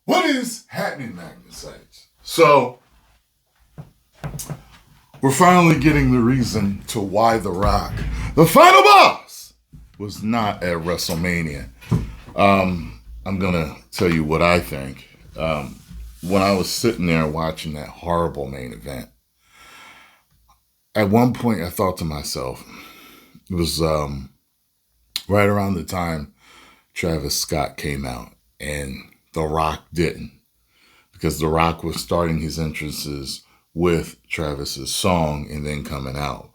What is happening, Magnus? So, we're finally getting the reason to why The Rock, the final boss, was not at WrestleMania. I'm going to tell you what I think. When I was sitting there watching that horrible main event, at one point I thought to myself, it was right around the time Travis Scott came out and The Rock didn't, because The Rock was starting his entrances with Travis's song and then coming out.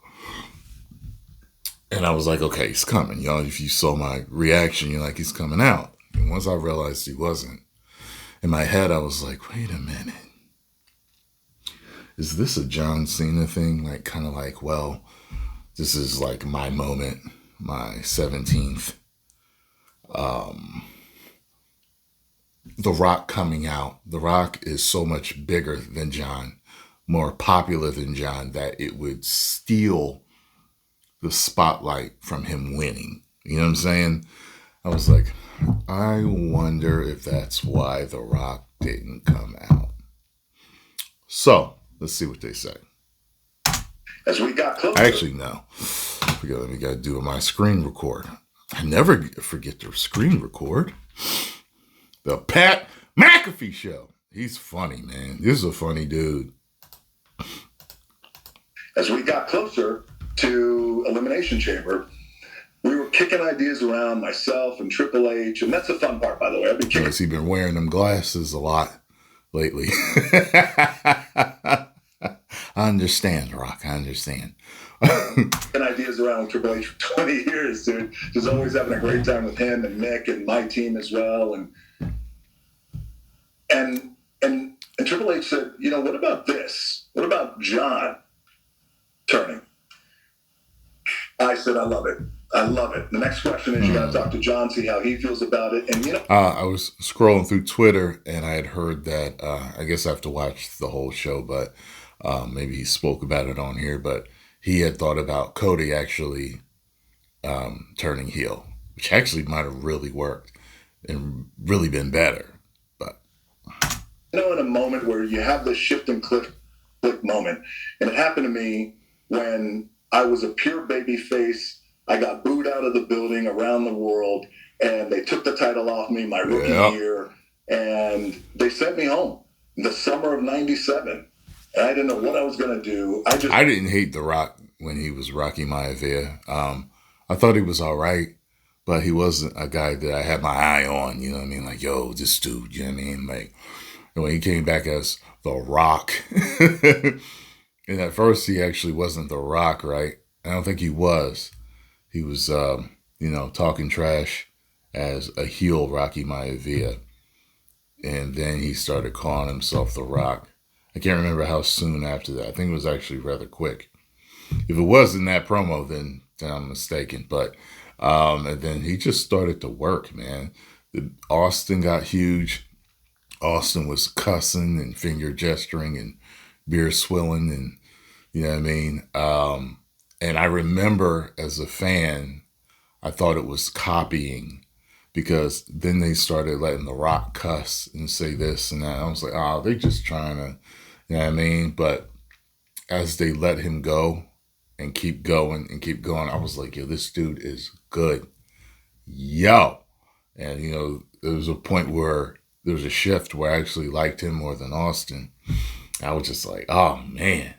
And I was like, okay, he's coming. Y'all, if you saw my reaction, you're like, he's coming out. And once I realized he wasn't, in my head, I was like, wait a minute. Is this a John Cena thing? Like, kind of like, well, this is like my moment, my 17th. The Rock coming out. The Rock is so much bigger than John, more popular than John, that it would steal the spotlight from him winning. You know what I'm saying? I was like, I wonder if that's why The Rock didn't come out. So, let's see what they say. As we got closer. Actually, no. We got to do my screen record. I never forget to screen record. The Pat McAfee Show. He's funny, man. This is a funny dude. As we got closer to Elimination Chamber, we were kicking ideas around, myself and Triple H, and that's the fun part, by the way. I've been kicking. He's been wearing them glasses a lot lately. I understand, Rock. I understand. Kicking ideas around with Triple H for 20 years, dude. Just always having a great time with him and Nick and my team as well. And Triple H said, you know, what about this? What about John turning? I said, I love it. I love it. The next question is, you got to talk to John, see how he feels about it. And, you know, I was scrolling through Twitter and I had heard that, I guess I have to watch the whole show, but maybe he spoke about it on here, but he had thought about Cody actually turning heel, which actually might have really worked and really been better. But, you know, in a moment where you have this shift and click moment, and it happened to me when I was a pure baby face. I got booed out of the building around the world, and they took the title off me my rookie year, and they sent me home the summer of '97. And I didn't know what I was going to do. I didn't hate The Rock when he was Rocky Maivia. I thought he was all right, but he wasn't a guy that I had my eye on. You know what I mean? Like, yo, this dude, you know what I mean? Like, when he came back as The Rock, and at first he actually wasn't The Rock, right? I don't think he was. He was, talking trash as a heel Rocky Maivia. And then he started calling himself The Rock. I can't remember how soon after that. I think it was actually rather quick. If it was in that promo, then I'm mistaken. But and then he just started to work, man. Austin got huge. Austin was cussing and finger gesturing and beer swilling, and you know what I mean? And I remember as a fan, I thought it was copying, because then they started letting The Rock cuss and say this and that. I was like, oh, they just trying to, you know what I mean? But as they let him go and keep going, I was like, yo, this dude is good. Yo. And, you know, there was a point where there was a shift where I actually liked him more than Austin. I was just like, oh, man.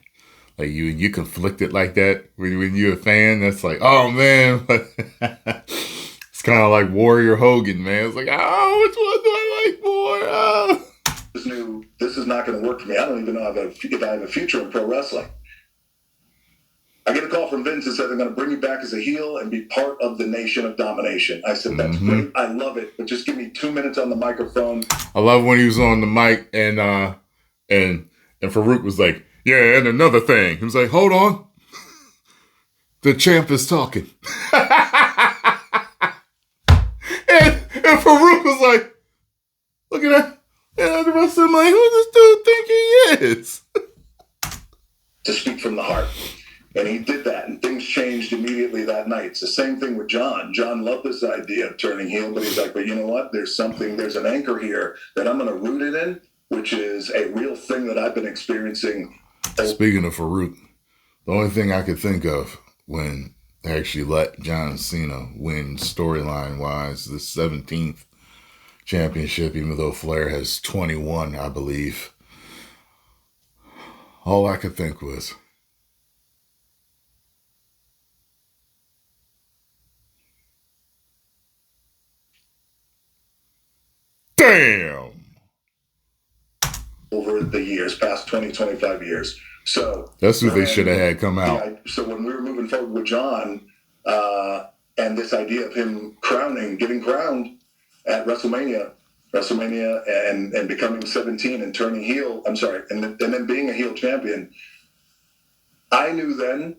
Like, you conflicted like that when you're a fan. That's like, oh, man. It's kind of like Warrior Hogan, man. It's like, oh, which one do I like more? Oh. Just knew this is not going to work for me. I don't even know if I have a future in pro wrestling. I get a call from Vince and said, they're going to bring you back as a heel and be part of the Nation of Domination. I said, that's great. I love it. But just give me 2 minutes on the microphone. I love when he was on the mic and Farouk was like, yeah, and another thing. He was like, hold on. The champ is talking. and Farouk was like, look at that. And the rest of them like, who does this dude think he is? To speak from the heart. And he did that, and things changed immediately that night. It's the same thing with John. John loved this idea of turning heel, but he's like, but you know what? There's an anchor here that I'm going to root it in, which is a real thing that I've been experiencing. Speaking of Farouk, the only thing I could think of when they actually let John Cena win storyline-wise the 17th championship, even though Flair has 21, I believe, all I could think was, damn! Over the years, past 20, 25 years. So that's who they should have had come out. Yeah, so when we were moving forward with John, and this idea of him getting crowned at WrestleMania, and becoming 17 and turning heel, and then being a heel champion, I knew then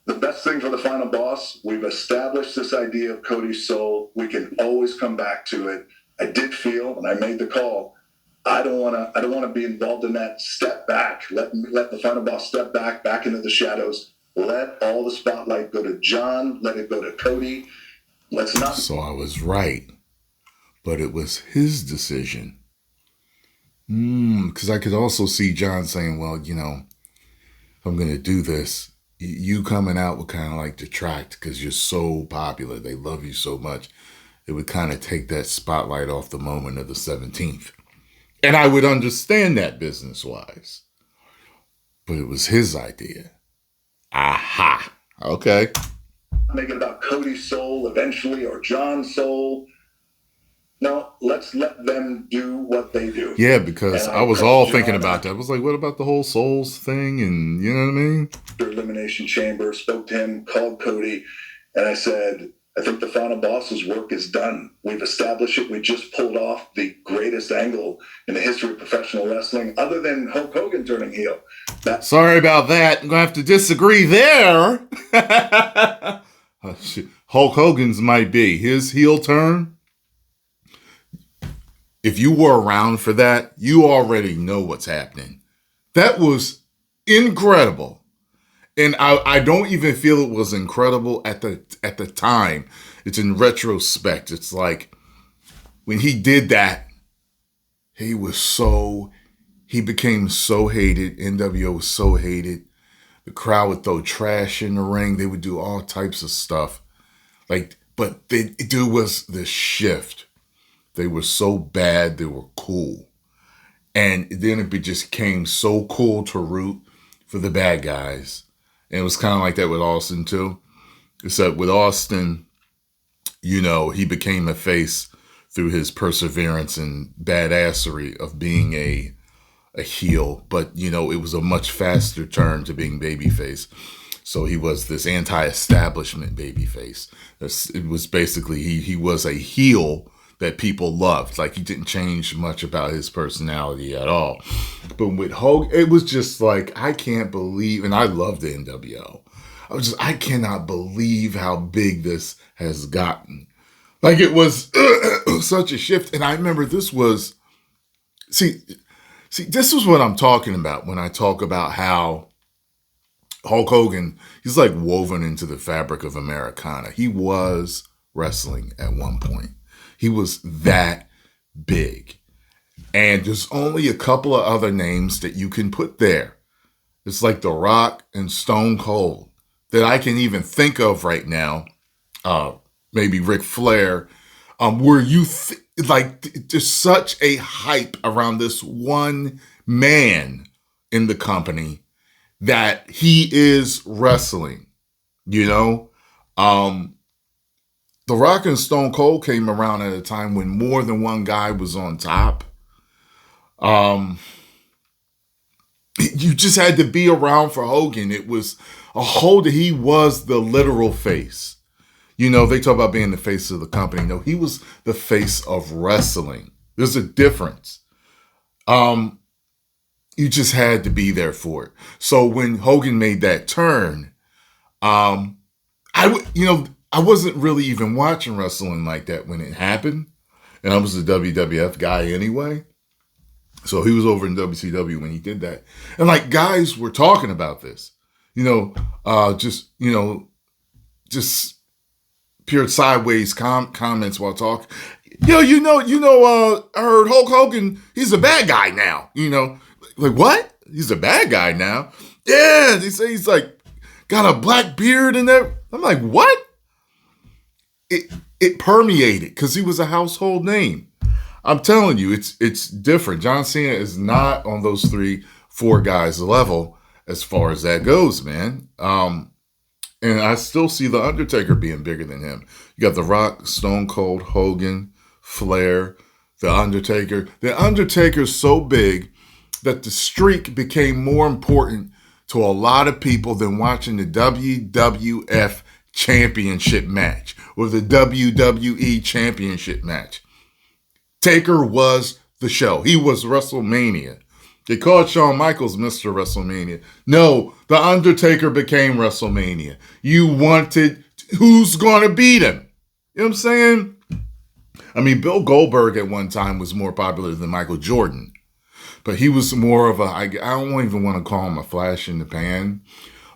the best thing for the final boss, we've established this idea of Cody's soul. We can always come back to it. I did feel, and I made the call, I don't want to be involved in that step back. Let the final boss step back into the shadows. Let all the spotlight go to John. Let it go to Cody. Let's not. So I was right, but it was his decision. Because I could also see John saying, well, if I'm going to do this, you coming out would kind of like detract because you're so popular. They love you so much. It would kind of take that spotlight off the moment of the 17th. And I would understand that business-wise. But it was his idea. Aha. Okay. Make it about Cody's soul eventually, or John's soul. No, let's let them do what they do. Yeah, because I was all thinking about that. I was like, what about the whole souls thing? And you know what I mean? The Elimination Chamber, spoke to him, called Cody, and I said, I think the final boss's work is done. We've established it. We just pulled off the greatest angle in the history of professional wrestling, other than Hulk Hogan turning heel. Sorry about that. I'm going to have to disagree there. Hulk Hogan's might be. His heel turn, if you were around for that, you already know what's happening. That was incredible. And I don't even feel it was incredible at the time. It's in retrospect. It's like when he did that, he became so hated. NWO was so hated. The crowd would throw trash in the ring. They would do all types of stuff. But it was the shift. They were so bad, they were cool. And then it just became so cool to root for the bad guys. And it was kind of like that with Austin, too. Except with Austin, he became a face through his perseverance and badassery of being a heel. But, it was a much faster turn to being babyface. So he was this anti-establishment babyface. It was basically, he was a heel that people loved. Like, he didn't change much about his personality at all. But with Hogan, it was just like, I can't believe, and I love the NWO. I cannot believe how big this has gotten. Like, it was such a shift. And I remember this was, see, this is what I'm talking about when I talk about how Hulk Hogan, he's like woven into the fabric of Americana. He was wrestling at one point. He was that big. And there's only a couple of other names that you can put there. It's like The Rock and Stone Cold that I can even think of right now. Maybe Ric Flair. Where there's such a hype around this one man in the company that he is wrestling, The Rock and Stone Cold came around at a time when more than one guy was on top. You just had to be around for Hogan. It was he was the literal face. They talk about being the face of the company. No, he was the face of wrestling. There's a difference. You just had to be there for it. So when Hogan made that turn, I wasn't really even watching wrestling like that when it happened. And I was a WWF guy anyway. So he was over in WCW when he did that. And guys were talking about this. just pure sideways comments while talking. I heard Hulk Hogan, he's a bad guy now. Like what? He's a bad guy now? Yeah, they say he's like got a black beard and that. I'm like, what? It permeated because he was a household name. I'm telling you, it's different. John Cena is not on those 3-4 guys' level as far as that goes, man. And I still see The Undertaker being bigger than him. You got The Rock, Stone Cold, Hogan, Flair, The Undertaker. The Undertaker's so big that the streak became more important to a lot of people than watching the WWF Championship match or the WWE Championship match. Taker was the show. He was WrestleMania. They called Shawn Michaels Mr. WrestleMania. No, The Undertaker became WrestleMania. You wanted who's going to beat him. You know what I'm saying? I mean, Bill Goldberg at one time was more popular than Michael Jordan. But he was more of I don't even want to call him a flash in the pan,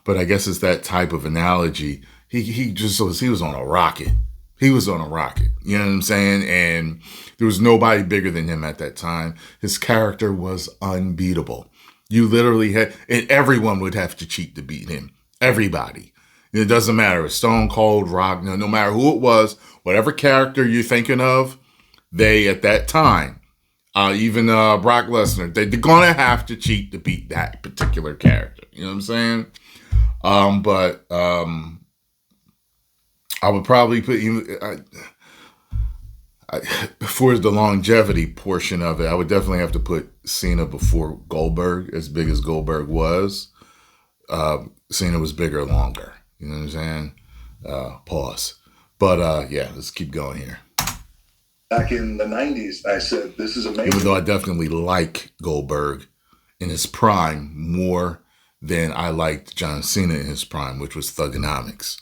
but I guess it's that type of analogy. He was on a rocket. He was on a rocket. You know what I'm saying? And there was nobody bigger than him at that time. His character was unbeatable. You literally had, and everyone would have to cheat to beat him. Everybody. It doesn't matter. It's Stone Cold, Rock, no matter who it was, whatever character you're thinking of, they at that time, even Brock Lesnar, they're going to have to cheat to beat that particular character. You know what I'm saying? But I would probably put for the longevity portion of it, I would definitely have to put Cena before Goldberg. As big as Goldberg was, Cena was bigger longer. You know what I'm saying? Pause. But yeah, let's keep going here. Back in the 90s, I said, this is amazing. Even though I definitely like Goldberg in his prime more than I liked John Cena in his prime, which was Thugonomics.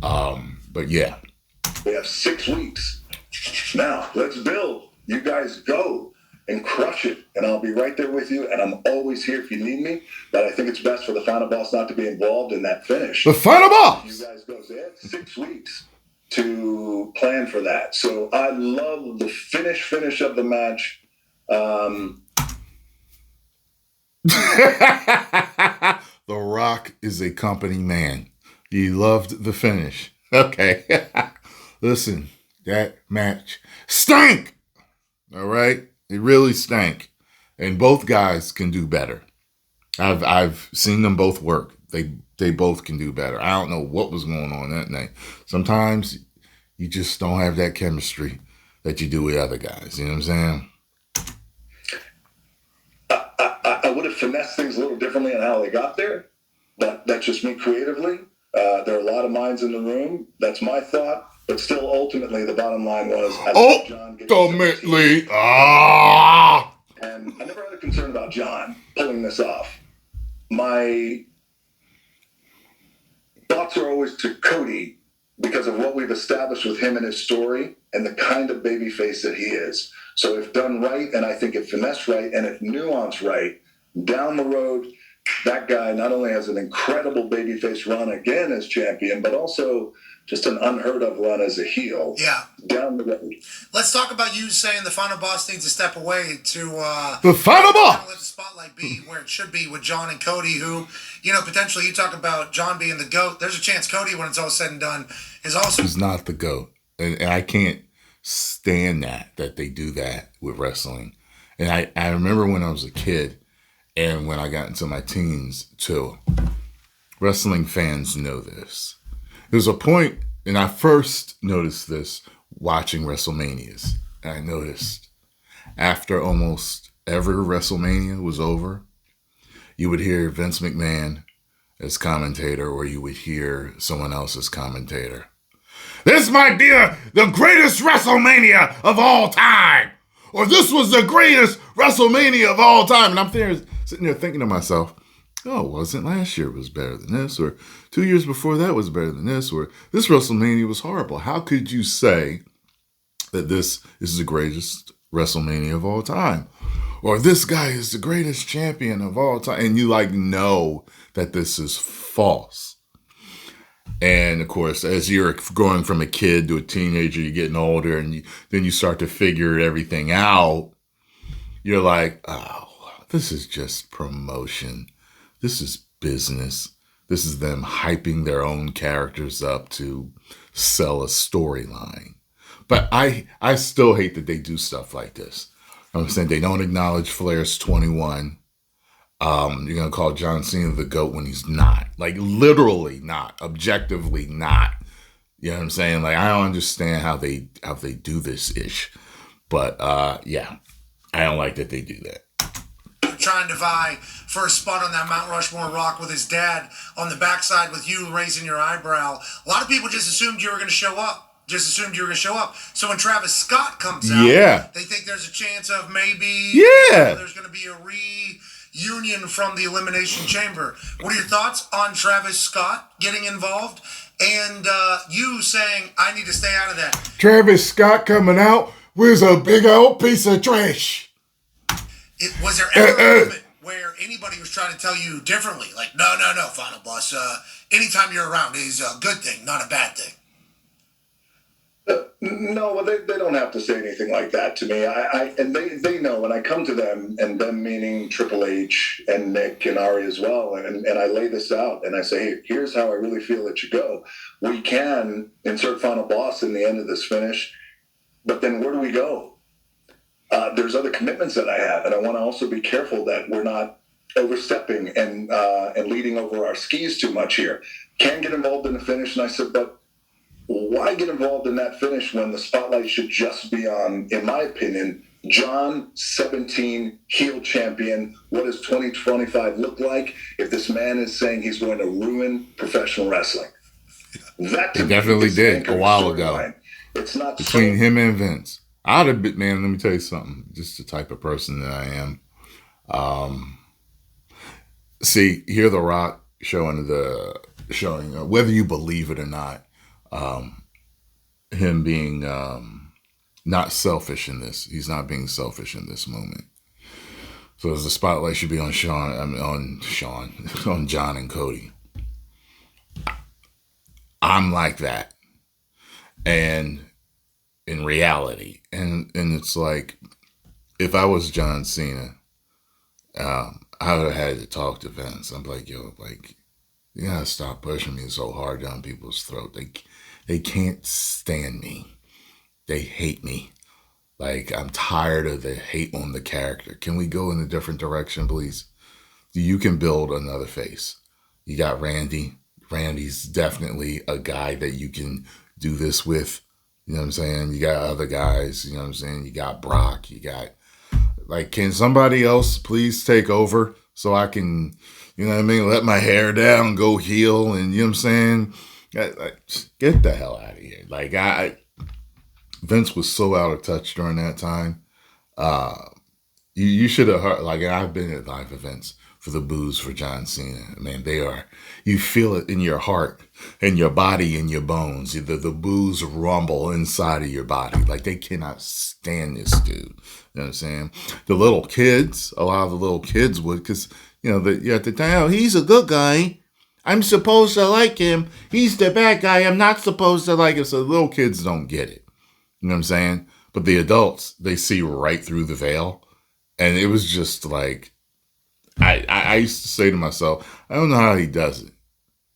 But yeah. We have 6 weeks. Now, let's build. You guys go and crush it. And I'll be right there with you. And I'm always here if you need me. But I think it's best for the final boss not to be involved in that finish. The final boss! You guys go. So they had 6 weeks to plan for that. So I love the finish of the match. The Rock is a company man. He loved the finish. Okay. Listen, that match stank. All right? It really stank. And both guys can do better. I've seen them both work. They both can do better. I don't know what was going on that night. Sometimes you just don't have that chemistry that you do with other guys. You know what I'm saying? I would have finessed things a little differently on how they got there, but that's just me creatively. There are a lot of minds in the room. That's my thought. But still, ultimately, the bottom line was... Ultimately, And I never had a concern about John pulling this off. My thoughts are always to Cody because of what we've established with him and his story and the kind of babyface that he is. So if done right, and I think if finessed right, and if nuanced right, down the road, that guy not only has an incredible babyface run again as champion, but also just an unheard of run as a heel. Yeah. Down the road. Let's talk about you saying the final boss needs to step away to the final boss. Let the spotlight be where it should be with John and Cody, who, potentially you talk about John being the GOAT. There's a chance Cody, when it's all said and done, is also... He's not the GOAT. And I can't stand that they do that with wrestling. And I remember when I was a kid and when I got into my teens too. Wrestling fans know this. There was a point, and I first noticed this watching WrestleManias. And I noticed after almost every WrestleMania was over, you would hear Vince McMahon as commentator, or you would hear someone else as commentator. This might be the greatest WrestleMania of all time. Or this was the greatest WrestleMania of all time. And I'm sitting there thinking to myself, oh, wasn't last year was better than this? Or 2 years before that was better than this? Or this WrestleMania was horrible. How could you say that this is the greatest WrestleMania of all time? or this guy is the greatest champion of all time. And you like know that this is false. And of course, as you're going from a kid to a teenager, you're getting older, and then you start to figure everything out. You're like, oh, this is just promotion. This is business. This is them hyping their own characters up to sell a storyline. But I still hate that they do stuff like this. I'm saying they don't acknowledge Flair's 21. You're going to call John Cena the GOAT when he's not. Like, literally not. Objectively not. You know what I'm saying? Like, I don't understand how they do this ish. But, yeah, I don't like that they do that. Trying to vie for a spot on that Mount Rushmore rock with his dad on the backside with you raising your eyebrow. A lot of people just assumed you were going to show up. So when Travis Scott comes out, they think there's a chance of maybe there's going to be a reunion from the Elimination Chamber. What are your thoughts on Travis Scott getting involved and you saying, I need to stay out of that? Travis Scott coming out with a big old piece of trash. Was there ever a moment where anybody was trying to tell you differently? Like, no, Final Boss. Anytime you're around is a good thing, not a bad thing. No, well, they don't have to say anything like that to me. And they know when I come to them, and them meaning Triple H and Nick and Ari as well, and I lay this out and I say, hey, here's how I really feel it should go. We can insert Final Boss in the end of this finish, but then where do we go? There's other commitments that I have, and I want to also be careful that we're not overstepping and leading over our skis too much here. Can get involved in the finish, and I said, but why get involved in that finish when the spotlight should just be on, in my opinion, John 17, heel champion? What does 2025 look like if this man is saying he's going to ruin professional wrestling? That he definitely did a while ago. It's not between him and Vince. I'd have been, man, let me tell you something. Just the type of person that I am. See, here The Rock showing whether you believe it or not, him being not selfish in this. He's not being selfish in this moment. So the spotlight should be on on John and Cody. I'm like that. And in reality, and it's like, if I was John Cena, I would have had to talk to Vince. I'm like, yo, like, you gotta stop pushing me so hard down people's throat. They can't stand me. They hate me. Like, I'm tired of the hate on the character. Can we go in a different direction, please? You can build another face. You got Randy. Randy's definitely a guy that you can do this with. You know what I'm saying? You got other guys. You know what I'm saying? You got Brock. You got, like, can somebody else please take over so I can, you know what I mean, let my hair down, go heel, and you know what I'm saying? Get the hell out of here. Like, Vince was so out of touch during that time. You should have heard, like, I've been at live events for the boos for John Cena. Man, they are, you feel it in your heart, in your body, in your bones. The boos rumble inside of your body. Like, they cannot stand this dude. You know what I'm saying? The little kids, a lot of the little kids would, because, you know, at the time, oh, he's a good guy. I'm supposed to like him. He's the bad guy. I'm not supposed to like him. So the little kids don't get it. You know what I'm saying? But the adults, they see right through the veil. And it was just like, I used to say to myself, I don't know how he does it.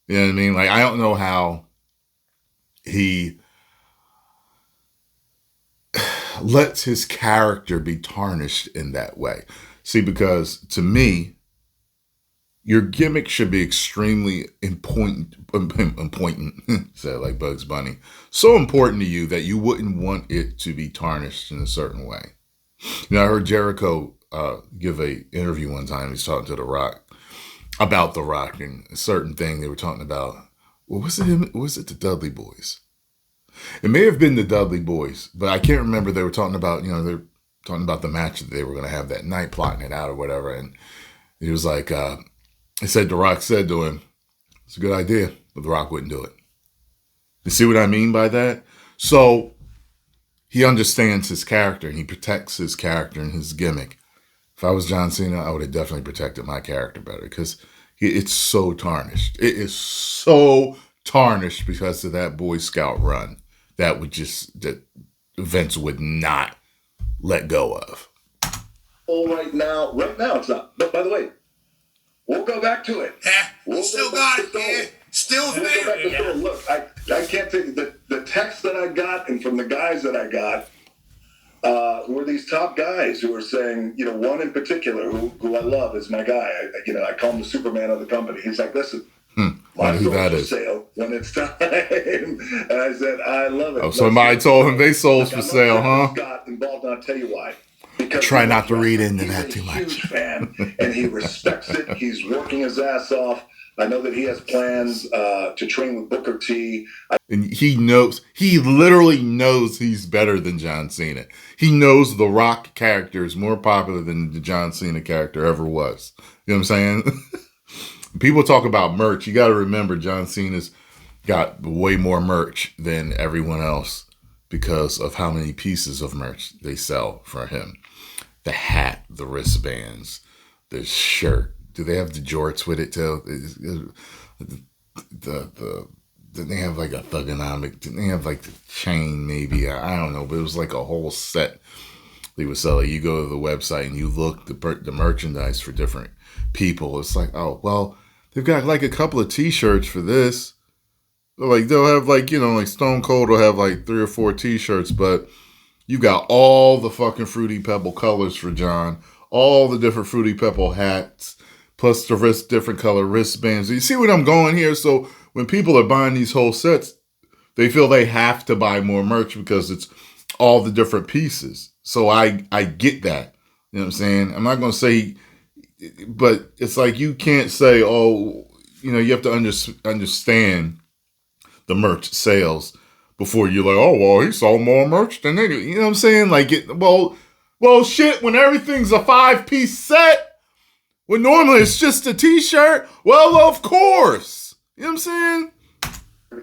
You know what I mean? Like, I don't know how he lets his character be tarnished in that way. See, because to me, your gimmick should be extremely important, say it like Bugs Bunny, so important to you that you wouldn't want it to be tarnished in a certain way. You know, I heard Jericho give a interview one time. He's talking to The Rock about The Rock and a certain thing they were talking about. Well, was it the Dudley Boys? It may have been the Dudley Boys, but I can't remember. They were talking about, you know, they're talking about the match that they were going to have that night, plotting it out or whatever. And he was like, he said, The Rock said to him, it's a good idea, but The Rock wouldn't do it. You see what I mean by that? So he understands his character and he protects his character and his gimmick If I was John Cena, I would have definitely protected my character better because it's so tarnished. It is so tarnished because of that Boy Scout run that Vince would not let go of. Oh, right now it's not. But by the way, we'll go back to it. We'll still got it. Yeah. Still there. Yeah. Look, I can't take the text that I got and from the guys that I got who are these top guys who are saying, one in particular who I love is my guy. I call him the Superman of the company. He's like, listen, my soul's for sale when it's time. And I said, I love it. Oh, somebody told him they souls for sale, huh? Got involved, and I'll tell you why. Because try not to read into that too much. He's a huge fan, and he respects it. He's working his ass off. I know that he has plans to train with Booker T. And he literally knows he's better than John Cena. He knows the Rock character is more popular than the John Cena character ever was. You know what I'm saying? People talk about merch. You got to remember John Cena's got way more merch than everyone else because of how many pieces of merch they sell for him. The hat, the wristbands, the shirt. Do they have the jorts with it too? Did they have like a thugonomic? Didn't they have like the chain maybe? I don't know, but it was like a whole set they would sell. You go to the website and you look the merchandise for different people. It's like, oh, well, they've got like a couple of t-shirts for this. Like they'll have like, like Stone Cold will have like 3 or 4 t-shirts, but you got all the fucking Fruity Pebble colors for John, all the different Fruity Pebble hats, plus the different color wristbands. You see what I'm going here? So when people are buying these whole sets, they feel they have to buy more merch because it's all the different pieces. So I get that. You know what I'm saying? I'm not going to say, but it's like you can't say, oh, you have to understand the merch sales before you're like, oh, well, he sold more merch than they do. You know what I'm saying? Like, well, shit, when everything's a 5-piece set, when normally it's just a t-shirt, well, of course. You know what I'm saying?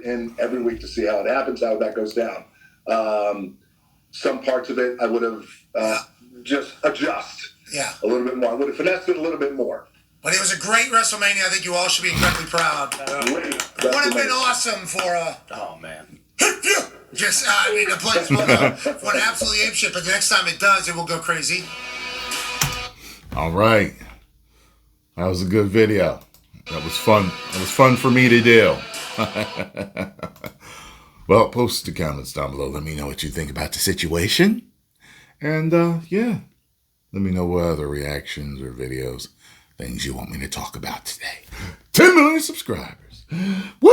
In every week to see how it happens, how that goes down. Some parts of it I would have just adjust a little bit more. I would have finessed it a little bit more. But it was a great WrestleMania. I think you all should be incredibly proud. Would have been awesome for oh, man. Just, the place went absolutely apeshit, but the next time it does, it will go crazy. All right. That was a good video. That was fun. It was fun for me to do. Well, post the comments down below. Let me know what you think about the situation. And, let me know what other reactions or videos, things you want me to talk about today. 10 million subscribers. Woo!